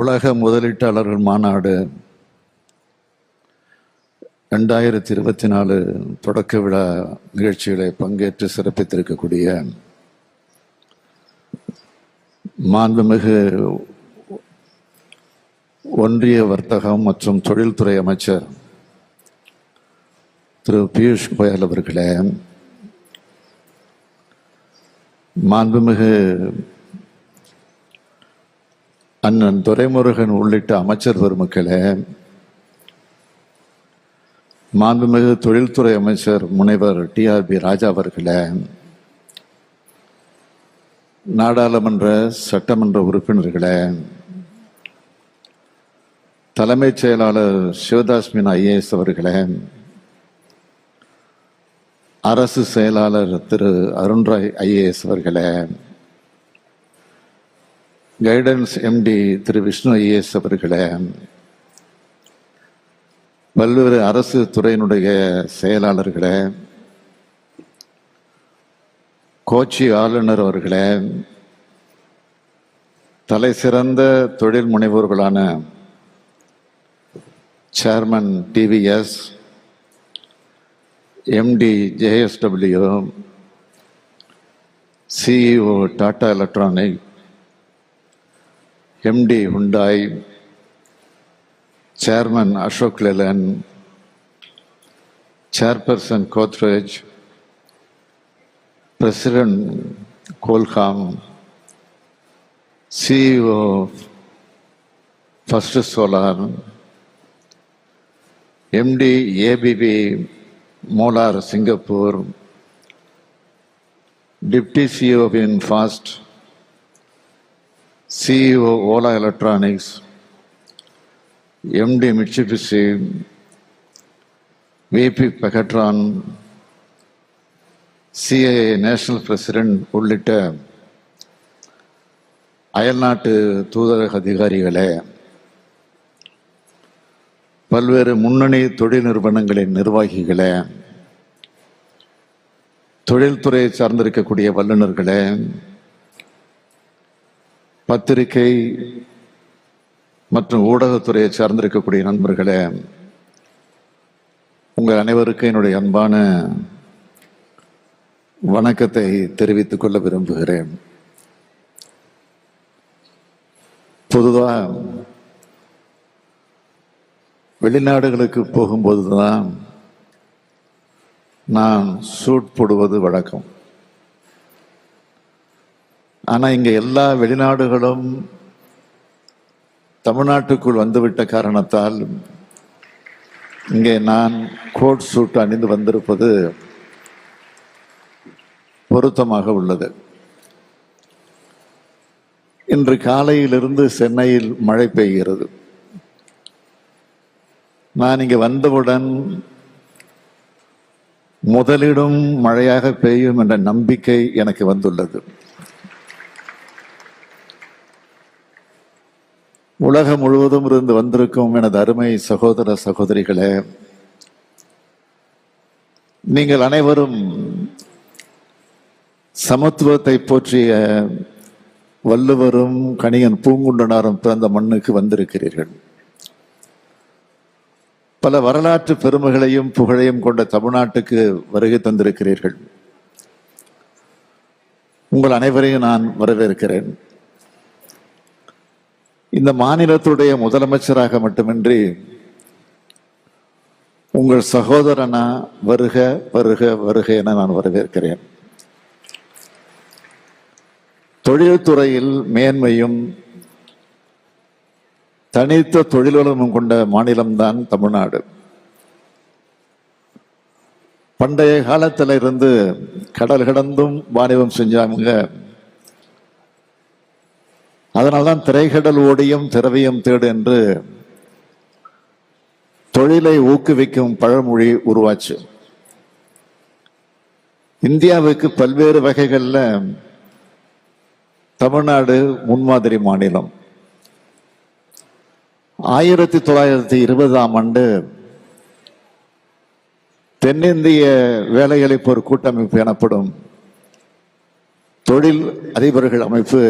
உலக முதலீட்டாளர்கள் மாநாடு 2024 தொடக்க விழா நிகழ்ச்சிகளை பங்கேற்று சிறப்பித்திருக்கக்கூடிய மாண்புமிகு ஒன்றிய வர்த்தகம் மற்றும் தொழில்துறை அமைச்சர் திரு பியூஷ் கோயல் அவர்களே, மாண்புமிகு அண்ணன் துரைமுருகன் உள்ளிட்ட அமைச்சர் பெருமக்களே, மாண்புமிகு தொழில்துறை அமைச்சர் முனைவர் TRB ராஜா அவர்களே, நாடாளுமன்ற சட்டமன்ற உறுப்பினர்களே, தலைமைச் செயலாளர் சிவதாஸ் மீனா IAS அவர்களே, அரசு செயலாளர் திரு அருண்ராய் IAS அவர்களே, கைடன்ஸ் MD திரு விஷ்ணு IAS அவர்களே, பல்வேறு அரசு துறையினுடைய செயலாளர்களே, கோச்சி ஆளுநர் அவர்களே, தலை சிறந்த தொழில் முனைவோர்களான chairman TVS, MD JSW, CEO Tata electronic, MD Hyundai, chairman Ashok Leyland, chairperson Godrej, president Qualcomm, CEO first solar, MD ABB மோலார் Singapore, deputy CEO VinFast, CEO Ola electronics, MD Mitsubishi, VP Pegatron, CIA national president உள்ளிட்ட அயல்நாட்டு தூதரக அதிகாரிகளே, பல்வேறு முன்னணி தொழில் நிறுவனங்களின் நிர்வாகிகளே, தொழில்துறையை சார்ந்திருக்கக்கூடிய வல்லுநர்களே, பத்திரிகை மற்றும் ஊடகத்துறையை சார்ந்திருக்கக்கூடிய நண்பர்களே, உங்கள் அனைவருக்கும் என்னுடைய அன்பான வணக்கத்தை தெரிவித்துக் கொள்ள விரும்புகிறேன். பொதுவாக வெளிநாடுகளுக்கு போகும்போதுதான் நான் சூட் போடுவது வழக்கம். ஆனால் இங்கே எல்லா வெளிநாடுகளும் தமிழ்நாட்டுக்குள் வந்துவிட்ட காரணத்தால் இங்கே நான் கோட் சூட் அணிந்து வந்திருப்பது பொருத்தமாக உள்ளது. இன்று காலையிலிருந்து சென்னையில் மழை பெய்கிறது. நான் இங்கே வந்தவுடன் முதலிடும் மழையாக பெய்யும் என்ற நம்பிக்கை எனக்கு வந்துள்ளது. உலகம் முழுவதும் இருந்து வந்திருக்கும் எனது அருமை சகோதர சகோதரிகளே, நீங்கள் அனைவரும் சமத்துவத்தை போற்றிய வள்ளுவரும் கணியன் பூங்குன்றனாரும் பிறந்த மண்ணுக்கு வந்திருக்கிறீர்கள். பல வரலாற்று பெருமைகளையும் புகழையும் கொண்ட தமிழ்நாட்டுக்கு வருகை தந்திருக்கிறீர்கள். உங்கள் அனைவரையும் நான் வரவேற்கிறேன். இந்த மாநிலத்துடைய முதலமைச்சராக மட்டுமின்றி உங்கள் சகோதரனா வருக வருக வருக என நான் வரவேற்கிறேன். தொழில்துறையில் மேன்மையும் தனித்த தொழில்வளமும் கொண்ட மாநிலம்தான் தமிழ்நாடு. பண்டைய காலத்தில் இருந்து கடல் கடந்தும் வாணிபம் செஞ்சாங்க. அதனால்தான் திரைக்கடல் ஓடியும் திரவியம் தேடு என்று தொழிலை ஊக்குவிக்கும் பழமொழி உருவாச்சு. இந்தியாவுக்கு பல்வேறு வகைகளில் தமிழ்நாடு முன்மாதிரி மாநிலம். 1920ஆம் ஆண்டு தென்னிந்திய வேலையளிப்போர் கூட்டமைப்பு எனப்படும் தொழில் அதிபர்கள் அமைப்பு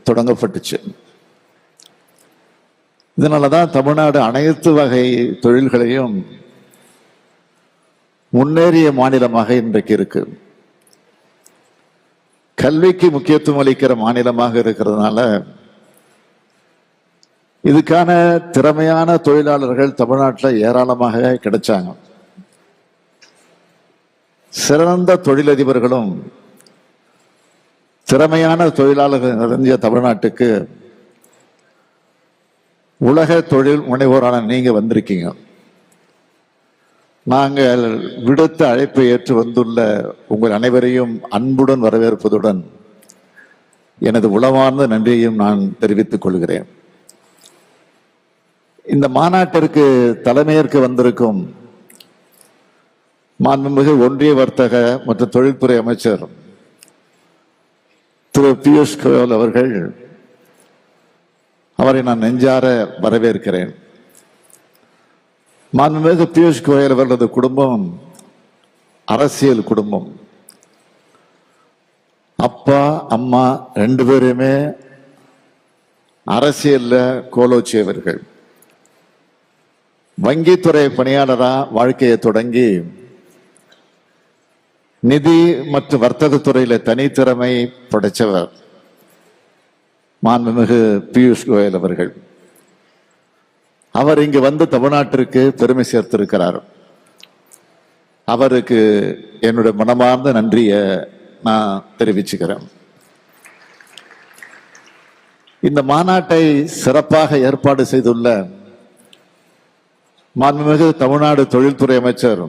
தொடங்கப்பட்டுச்சு. இதனாலதான் தமிழ்நாடு அனைத்து வகை தொழில்களையும் முன்னேறிய மாநிலமாக இன்றைக்கு இருக்கு. கல்விக்கு முக்கியத்துவம் அளிக்கிற மாநிலமாக இருக்கிறதுனால இதுக்கான திறமையான தொழிலாளர்கள் தமிழ்நாட்டில் ஏராளமாக கிடைச்சாங்க. சிறந்த தொழிலதிபர்களும் திறமையான தொழிலாளர்கள் நிறைஞ்ச தமிழ்நாட்டுக்கு உலக தொழில் முனைவோரான நீங்க வந்திருக்கீங்க. நாங்கள் விடுத்த அழைப்பை ஏற்று வந்துள்ள உங்கள் அனைவரையும் அன்புடன் வரவேற்பதுடன் எனது உளமார்ந்த நன்றியையும் நான் தெரிவித்துக் கொள்கிறேன். இந்த மாநாட்டிற்கு தலைமையேற்க வந்திருக்கும் மாண்புமிகு ஒன்றிய வர்த்தக மற்றும் தொழில்துறை அமைச்சர் திரு பியூஷ் கோயல் அவர்கள், அவரை நான் நெஞ்சார வரவேற்கிறேன். மாண்புமிகு பியூஷ் கோயல் அவர்களது குடும்பம் அரசியல் குடும்பம். அப்பா அம்மா ரெண்டு பேருமே அரசியல்ல கோலோச்சியவர்கள். வங்கித்துறை பணியாளரா வாழ்க்கையை தொடங்கி நிதி மற்றும் வர்த்தகத்துறையில தனித்திறமை படைச்சவர் மாண்புமிகு பியூஷ் கோயல் அவர்கள். அவர் இங்கு வந்து தமிழ்நாட்டிற்கு பெருமை சேர்த்திருக்கிறார். அவருக்கு என்னுடைய மனமார்ந்த நன்றியை நான் தெரிவிச்சுக்கிறேன். இந்த மாநாட்டை சிறப்பாக ஏற்பாடு செய்துள்ள மாண்புமிகு தமிழ்நாடு தொழில்துறை அமைச்சர்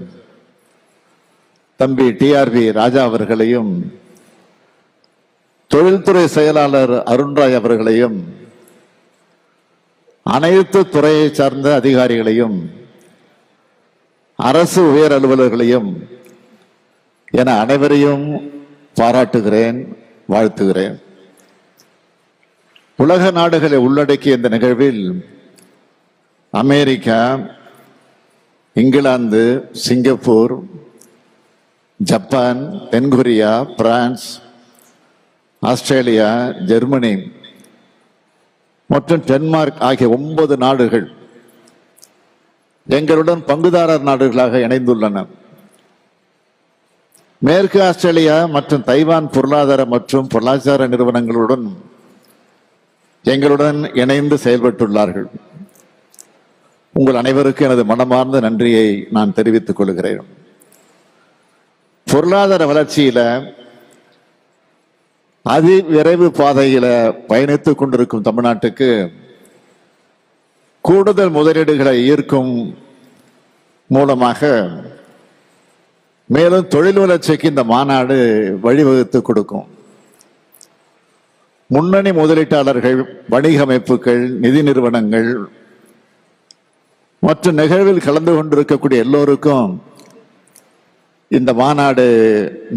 தம்பி டிஆர்பி ராஜா அவர்களையும், தொழில்துறை செயலாளர் அருண்ராய் அவர்களையும், அனைத்து துறையை சார்ந்த அதிகாரிகளையும், அரசு உயர் அலுவலர்களையும் என அனைவரையும் பாராட்டுகிறேன், வாழ்த்துகிறேன். உலக நாடுகளை உள்ளடக்கிய இந்த நிகழ்வில் அமெரிக்கா, இங்கிலாந்து, சிங்கப்பூர், ஜப்பான், தென்கொரியா, பிரான்ஸ், ஆஸ்திரேலியா, ஜெர்மனி மற்றும் டென்மார்க் ஆகிய 9 நாடுகள் எங்களுடன் பங்குதாரர் நாடுகளாக இணைந்துள்ளன. மேற்கு ஆஸ்திரேலியா மற்றும் தைவான் பொருளாதார மற்றும் பொருளாதார நிறுவனங்களுடன் எங்களுடன் இணைந்து செயல்பட்டுள்ளார்கள். உங்கள் அனைவருக்கும் எனது மனமார்ந்த நன்றியை நான் தெரிவித்துக் கொள்கிறேன். பொருளாதார வளர்ச்சியில அதிவிரைவு பாதையில பயணித்துக் கொண்டிருக்கும் தமிழ்நாட்டுக்கு கூடுதல் முதலீடுகளை ஈர்க்கும் மூலமாக மேலும் தொழில் வளர்ச்சிக்கு இந்த மாநாடு வழிவகுத்து கொடுக்கும். முன்னணி முதலீட்டாளர்கள், வணிக அமைப்புகள், நிதி நிறுவனங்கள் மற்றும் நிகழ்வில் கலந்து கொண்டிருக்கக்கூடிய எல்லோருக்கும் இந்த மாநாடு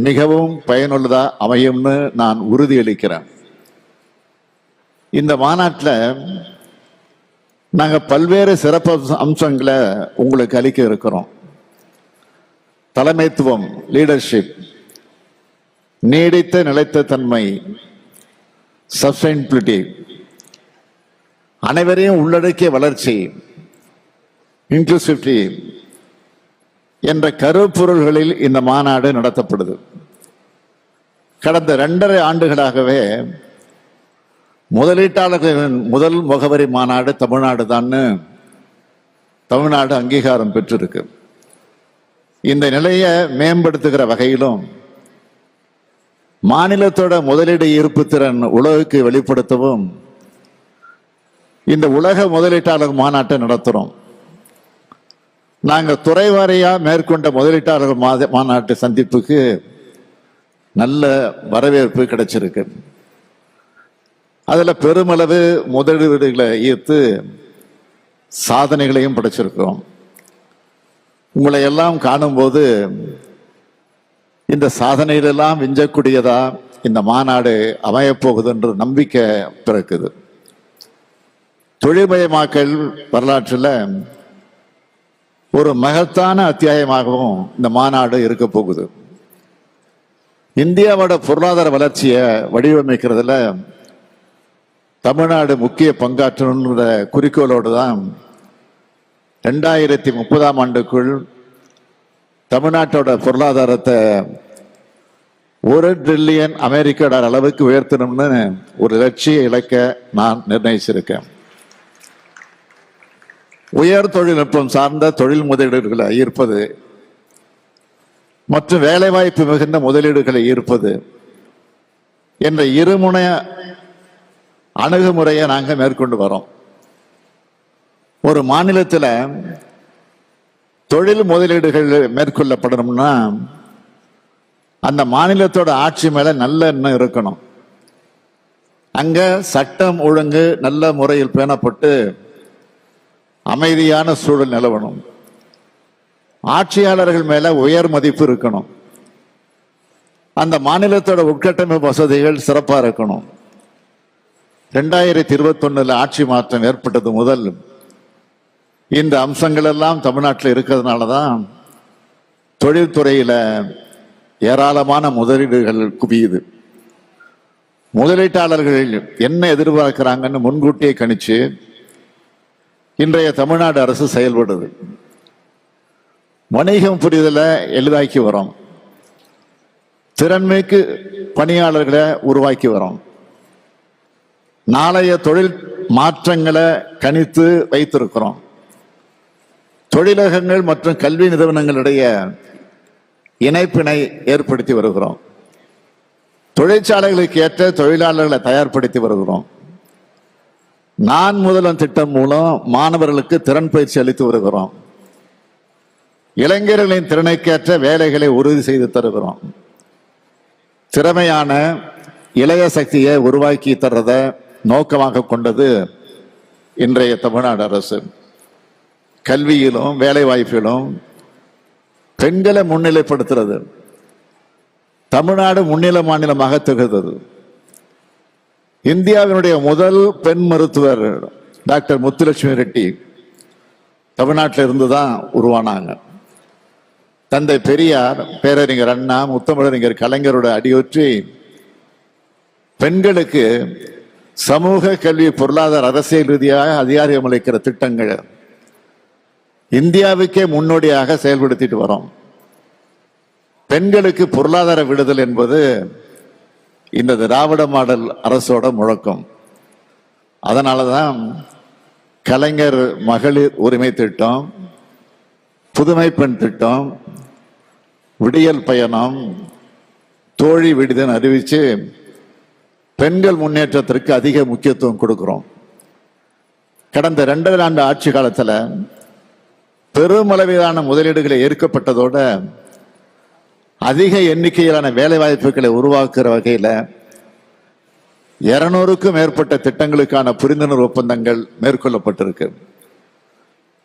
மிகவும் பயனுள்ளதா அமையும்னு நான் உறுதியளிக்கிறேன். இந்த மாநாட்டில் நாங்கள் பல்வேறு சிறப்பு அம்சங்களை உங்களுக்கு அளிக்க இருக்கிறோம். தலைமைத்துவம், லீடர்ஷிப், நீடித்த நிலைத்த தன்மை, சஸ்டைனபிலிட்டி, அனைவரையும் உள்ளடக்கிய வளர்ச்சி, இன்க்ளூசிவிட்டி என்ற கருப்பொருள்களில் இந்த மாநாடு நடத்தப்படுது. கடந்த 2.5 ஆண்டுகளாகவே முதலீட்டாளர்களின் முதல் முகவரி மாநாடு தமிழ்நாடு தான் தமிழ்நாடு அங்கீகாரம் பெற்றிருக்கு. இந்த நிலையை மேம்படுத்துகிற வகையிலும் மாநிலத்தோட முதலீடு ஈர்ப்பு திறன் உலகுக்கு வெளிப்படுத்தவும் இந்த உலக முதலீட்டாளர் மாநாட்டை நடத்துறோம். நாங்கள் துறை வாரியா மேற்கொண்ட முதலீட்டாளர்கள் மாநாட்டு சந்திப்புக்கு நல்ல வரவேற்பு கிடைச்சிருக்கு. அதுல பெருமளவு முதலீடுகளை ஈர்த்து சாதனைகளையும் படைச்சிருக்கிறோம். உங்களை எல்லாம் காணும்போது இந்த சாதனைகளெல்லாம் விஞ்சக்கூடியதா இந்த மாநாடு அமையப்போகுது என்ற நம்பிக்கை பிறக்குது. தொழில்மயமாக்கல் வரலாற்றில் ஒரு மகத்தான அத்தியாயமாகவும் இந்த மாநாடு இருக்க போகுது. இந்தியாவோட பொருளாதார வளர்ச்சியை வடிவமைக்கிறதுல தமிழ்நாடு முக்கிய பங்காற்றணுன்ற குறிக்கோளோடு தான் 2030ஆம் ஆண்டுக்குள் தமிழ்நாட்டோட பொருளாதாரத்தை $1 டிரில்லியன் அமெரிக்க டாலர் அளவுக்கு உயர்த்தணும்னு ஒரு லட்சிய இலக்க நான் நிர்ணயிச்சிருக்கேன். உயர் தொழில்நுட்பம் சார்ந்த தொழில் முதலீடுகளை ஈர்ப்பது மற்றும் வேலைவாய்ப்பு மிகுந்த முதலீடுகளை ஈர்ப்பது என்ற இருமுனை அணுகுமுறையை நாங்கள் மேற்கொண்டு வரோம். ஒரு மாநிலத்தில் தொழில் முதலீடுகள் மேற்கொள்ளப்படணும்னா அந்த மாநிலத்தோட ஆட்சி மேல நல்ல எண்ணம் இருக்கணும். அங்க சட்டம் ஒழுங்கு நல்ல முறையில் பேணப்பட்டு அமைதியான சூழல் நிலவணும். ஆட்சியாளர்கள் மேல உயர் மதிப்பு இருக்கணும். அந்த மாநிலத்தோட உட்கட்டமைப்பு வசதிகள் சிறப்பா இருக்கணும். 2021 ஆட்சி மாற்றம் ஏற்பட்டது முதல் இந்த அம்சங்கள் எல்லாம் தமிழ்நாட்டில் இருக்கிறதுனாலதான் தொழில்துறையில ஏராளமான முதலீடுகள் குவியுது. முதலீட்டாளர்கள் என்ன எதிர்பார்க்கிறாங்கன்னு முன்கூட்டியே கணிச்சு இன்றைய தமிழ்நாடு அரசு செயல்படுது. வணிகம் புரிதலை எளிதாக்கி வரோம். திறன்மிகு பணியாளர்களை உருவாக்கி வரோம். நாளைய தொழில் மாற்றங்களை கணித்து வைத்திருக்கிறோம். தொழிலகங்கள் மற்றும் கல்வி நிறுவனங்களிடையே இணைப்பினை ஏற்படுத்தி வருகிறோம். தொழிற்சாலைகளுக்கு ஏற்ற தொழிலாளர்களை தயார்படுத்தி வருகிறோம். நான் முதல்வன் திட்டம் மூலம் மாணவர்களுக்கு திறன் பயிற்சி அளித்து வருகிறோம். இளைஞர்களின் திறனுக்கேற்ற வேலைகளை உறுதி செய்து தருகிறோம். திறமையான இளைய சக்தியை உருவாக்கி தர்றத நோக்கமாக கொண்டது இன்றைய தமிழ்நாடு அரசு. கல்வியிலும் வேலை வாய்ப்பிலும் பெண்களை முன்னிலைப்படுத்துறது. தமிழ்நாடு முன்னிலை மாநிலமாக திகழ்ந்தது. இந்தியாவினுடைய முதல் பெண் மருத்துவர் டாக்டர் முத்துலட்சுமி ரெட்டி தமிழ்நாட்டில் இருந்து தான் உருவானாங்க. தந்தை பெரியார், பேரறிஞர் அண்ணா, முத்தமிழறிஞர் கலைஞரோட அடியொற்றி பெண்களுக்கு சமூக கல்வி, பொருளாதார, அரசியல் ரீதியாக அதிகாரம் அளிக்கிற திட்டங்கள் இந்தியாவுக்கே முன்னோடியாக செயல்படுத்திட்டு வரோம். பெண்களுக்கு பொருளாதார விடுதல் என்பது இந்த திராவிட மாடல் அரசோட முழக்கம். அதனாலதான் கலைஞர் மகளிர் உரிமை திட்டம், புதுமை பெண் திட்டம், விடியல் பயணம், தோழி விடுதல் அறிவிச்சு பெண்கள் முன்னேற்றத்திற்கு அதிக முக்கியத்துவம் கொடுக்கிறோம். கடந்த 2.5 ஆண்டு ஆட்சி காலத்துல பெருமளவிலான முதலீடுகளை ஏற்கப்பட்டதோட அதிக எண்ணிக்கையிலான வேலை வாய்ப்புகளை உருவாக்குற வகையில் 200க்கும் மேற்பட்ட திட்டங்களுக்கான புரிந்துணர்வு ஒப்பந்தங்கள் மேற்கொள்ளப்பட்டிருக்கு.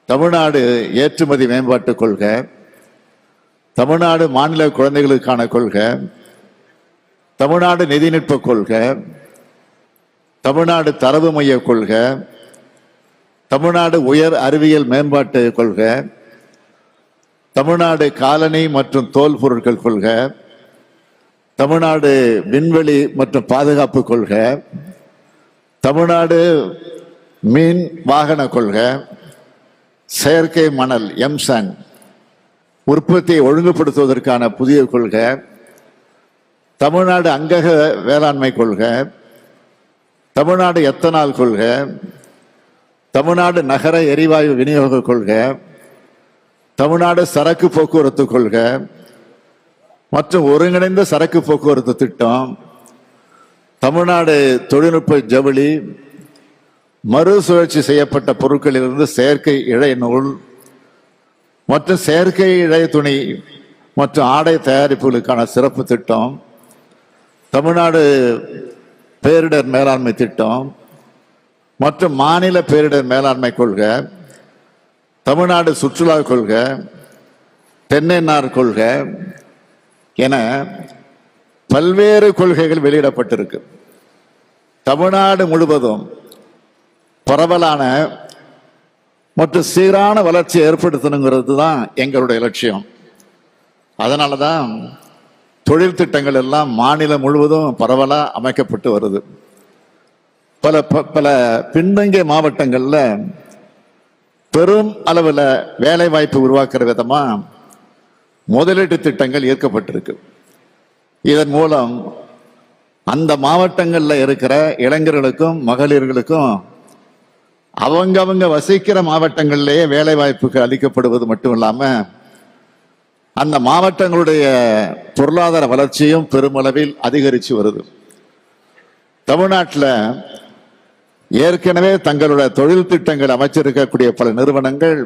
தமிழ்நாடு ஏற்றுமதி மேம்பாட்டு கொள்கை, தமிழ்நாடு மாநில குழந்தைகளுக்கான கொள்கை, தமிழ்நாடு நிதிநுட்ப கொள்கை, தமிழ்நாடு தரவு மைய கொள்கை, தமிழ்நாடு உயர் அறிவியல் மேம்பாட்டு கொள்கை, தமிழ்நாடு காலனி மற்றும் தோல் பொருட்கள் கொள்கை, தமிழ்நாடு விண்வெளி மற்றும் பாதுகாப்பு கொள்கை, தமிழ்நாடு மீன் வாகன கொள்கை, செயற்கை மணல் எம்சான் உற்பத்தியை ஒழுங்குபடுத்துவதற்கான புதிய கொள்கை, தமிழ்நாடு அங்கக வேளாண்மை கொள்கை, தமிழ்நாடு எத்தனால் கொள்கை, தமிழ்நாடு நகர எரிவாயு விநியோக கொள்கை, தமிழ்நாடு சரக்கு போக்குவரத்து கொள்கை மற்றும் ஒருங்கிணைந்த சரக்கு போக்குவரத்து திட்டம், தமிழ்நாடு தொழில்நுட்ப ஜவுளி, மறுசுழற்சி செய்யப்பட்ட பொருட்களிலிருந்து செயற்கை இழை நூல் மற்றும் செயற்கை இழை துணி மற்றும் ஆடை தயாரிப்புகளுக்கான சிறப்பு திட்டம், தமிழ்நாடு பேரிடர் மேலாண்மை திட்டம் மற்றும் மாநில பேரிடர் மேலாண்மை கொள்கை, தமிழ்நாடு சுற்றுலா கொள்கை, தென்னை நார் கொள்கை என பல்வேறு கொள்கைகள் வெளியிடப்பட்டிருக்கு. தமிழ்நாடு முழுவதும் பரவலான மற்றும் சீரான வளர்ச்சியை ஏற்படுத்தணுங்கிறது தான் எங்களுடைய லட்சியம். அதனாலதான் தொழில் திட்டங்கள் எல்லாம் மாநிலம் முழுவதும் பரவலா அமைக்கப்பட்டு வருது. பல பல பின்தங்கிய மாவட்டங்கள்ல பெரும் அளவில் வேலை வாய்ப்பு உருவாக்குற விதமா முதலீட்டு திட்டங்கள் ஏற்கப்பட்டிருக்கு. இதன் மூலம் அந்த மாவட்டங்களில் இருக்கிற இளைஞர்களுக்கும் மகளிர்களுக்கும் அவங்க வசிக்கிற மாவட்டங்களிலேயே வேலை வாய்ப்புகள் அளிக்கப்படுவது மட்டும் இல்லாம அந்த மாவட்டங்களுடைய பொருளாதார வளர்ச்சியும் பெருமளவில் அதிகரித்து வருது. தமிழ்நாட்டில் ஏற்கனவே தங்களுடைய தொழில் திட்டங்கள் அமைச்சிருக்கக்கூடிய பல நிறுவனங்கள்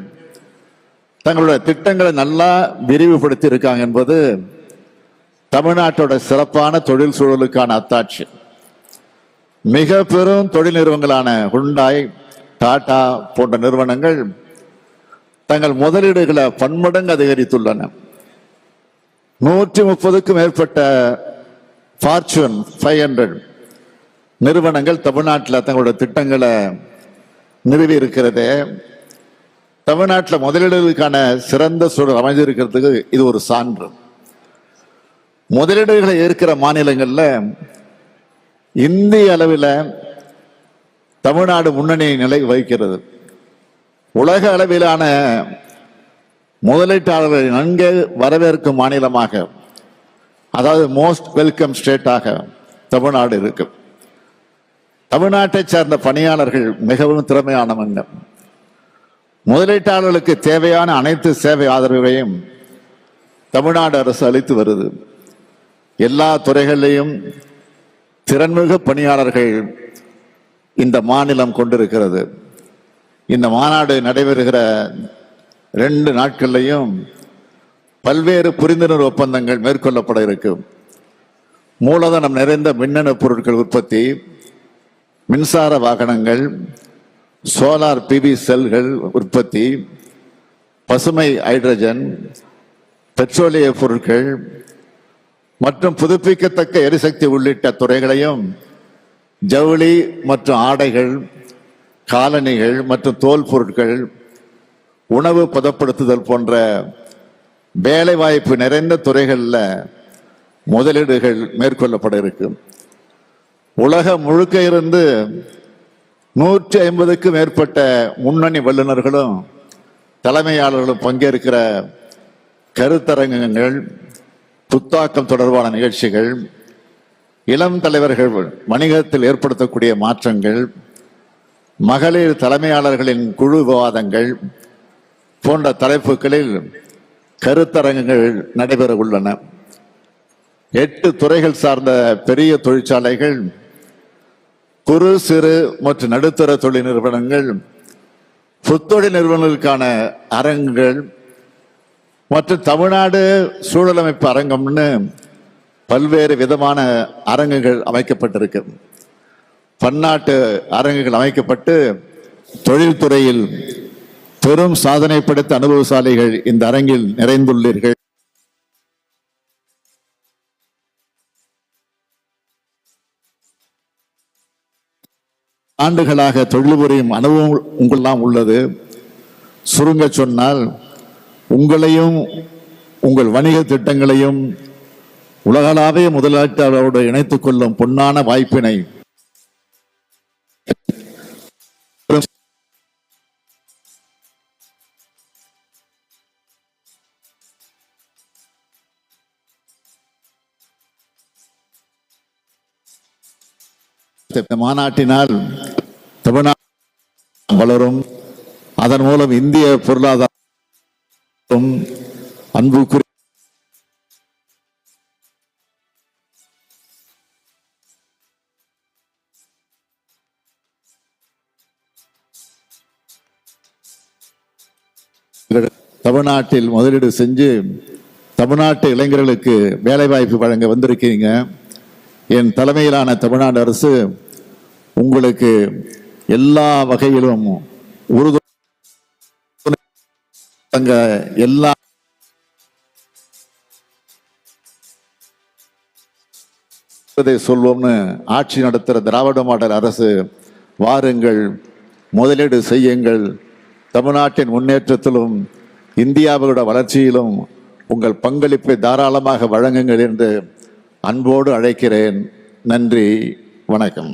தங்களுடைய திட்டங்களை நல்லா விரிவுபடுத்தி இருக்காங்க என்பது தமிழ்நாட்டோட சிறப்பான தொழில் சூழலுக்கான அத்தாட்சி. மிக பெரும் தொழில் நிறுவனங்களான ஹுண்டாய், டாடா போன்ற நிறுவனங்கள் தங்கள் முதலீடுகளை பன்மடங்கு அதிகரித்துள்ளன. 130க்கும் மேற்பட்ட ஃபார்ச்சூன் 500 நிறுவனங்கள் தமிழ்நாட்டில் தங்களுடைய திட்டங்களை நிறுவி இருக்கிறது. தமிழ்நாட்டில் முதலீடுகளுக்கான சிறந்த சூழல் அமைஞ்சிருக்கிறதுக்கு இது ஒரு சான்று. முதலீடுகளை ஏற்கிற மாநிலங்களில் இந்திய அளவில் தமிழ்நாடு முன்னணி நிலை வகிக்கிறது. உலக அளவிலான முதலீட்டாளர்களை நன்கு வரவேற்கும் மாநிலமாக, அதாவது மோஸ்ட் வெல்கம் ஸ்டேட்டாக தமிழ்நாடு இருக்கு. தமிழ்நாட்டை சார்ந்த பணியாளர்கள் மிகவும் திறமையானவங்க. முதலீட்டாளர்களுக்கு தேவையான அனைத்து சேவை ஆதரவையும் தமிழ்நாடு அரசு அளித்து வருது. எல்லா துறைகளிலையும் திறன்மிகு பணியாளர்கள் இந்த மாநிலம் கொண்டிருக்கிறது. இந்த மாநாடு நடைபெறுகிற 2 நாட்கள்லையும் பல்வேறு புரிந்துணர்வு ஒப்பந்தங்கள் மேற்கொள்ளப்பட இருக்கு. மூலதனம் நிறைந்த மின்னணு பொருட்கள் உற்பத்தி, மின்சார வாகனங்கள், சோலார் PV செல்கள் உற்பத்தி, பசுமை ஹைட்ரஜன், பெட்ரோலிய பொருட்கள் மற்றும் புதுப்பிக்கத்தக்க எரிசக்தி உள்ளிட்ட துறைகளையும் ஜவுளி மற்றும் ஆடைகள், காலணிகள் மற்றும் தோல் பொருட்கள், உணவு பதப்படுத்துதல் போன்ற வேலை வாய்ப்பு நிறைந்த துறைகளில் முதலீடுகள் மேற்கொள்ளப்பட இருக்கு. உலகம் முழுக்க இருந்து 150க்கும் மேற்பட்ட முன்னணி வல்லுநர்களும் தலைமையாளர்களும் பங்கேற்கிற கருத்தரங்கங்கள், புத்தாக்கம் தொடர்பான நிகழ்ச்சிகள், இளம் தலைவர்கள் வணிகத்தில் ஏற்படுத்தக்கூடிய மாற்றங்கள், மகளிர் தலைமையாளர்களின் குழு விவாதங்கள் போன்ற தலைப்புகளில் கருத்தரங்குகள் நடைபெற உள்ளன. 8 துறைகள் சார்ந்த பெரிய தொழிற்சாலைகள், குறு சிறு மற்றும் நடுத்தர தொழில் நிறுவனங்கள், புத்தொழில் நிறுவனங்களுக்கான அரங்குகள் மற்றும் தமிழ்நாடு சூழலமைப்பு அரங்கம்னு பல்வேறு விதமான அரங்குகள் அமைக்கப்பட்டிருக்கு. பன்னாட்டு அரங்குகள் அமைக்கப்பட்டு தொழில்துறையில் பெரும் சாதனை படைத்த அனுபவசாலிகள் இந்த அரங்கில் நிறைந்துள்ளீர்கள். ஆண்டுகளாக தொழில் புரியும் அனுபவம் உங்களெல்லாம் உள்ளது. சுருங்க சொன்னால், உங்களையும் உங்கள் வணிக திட்டங்களையும் உலகளாவிய முதலீட்டாளரோடு இணைத்துக் கொள்ளும் பொன்னான வாய்ப்பினை மாநாட்டினால் தமிழ்நாடு வளரும். அதன் மூலம் இந்திய பொருளாதாரம் அன்புக்குரிய தமிழ்நாட்டில் முதலீடு செஞ்சு தமிழ்நாட்டு இளைஞர்களுக்கு வேலை வாய்ப்பு வழங்க வந்திருக்கீங்க. என் தலைமையிலான தமிழ்நாடு அரசு உங்களுக்கு எல்லா வகையிலும் எல்லா சொல்வோம்னு ஆட்சி நடத்துகிற திராவிட மாடல் அரசு. வாருங்கள், முதலீடு செய்யுங்கள், தமிழ்நாட்டின் முன்னேற்றத்திலும் இந்தியாவோட வளர்ச்சியிலும் உங்கள் பங்களிப்பை தாராளமாக வழங்குங்கள் என்று அன்போடு அழைக்கிறேன். நன்றி, வணக்கம்.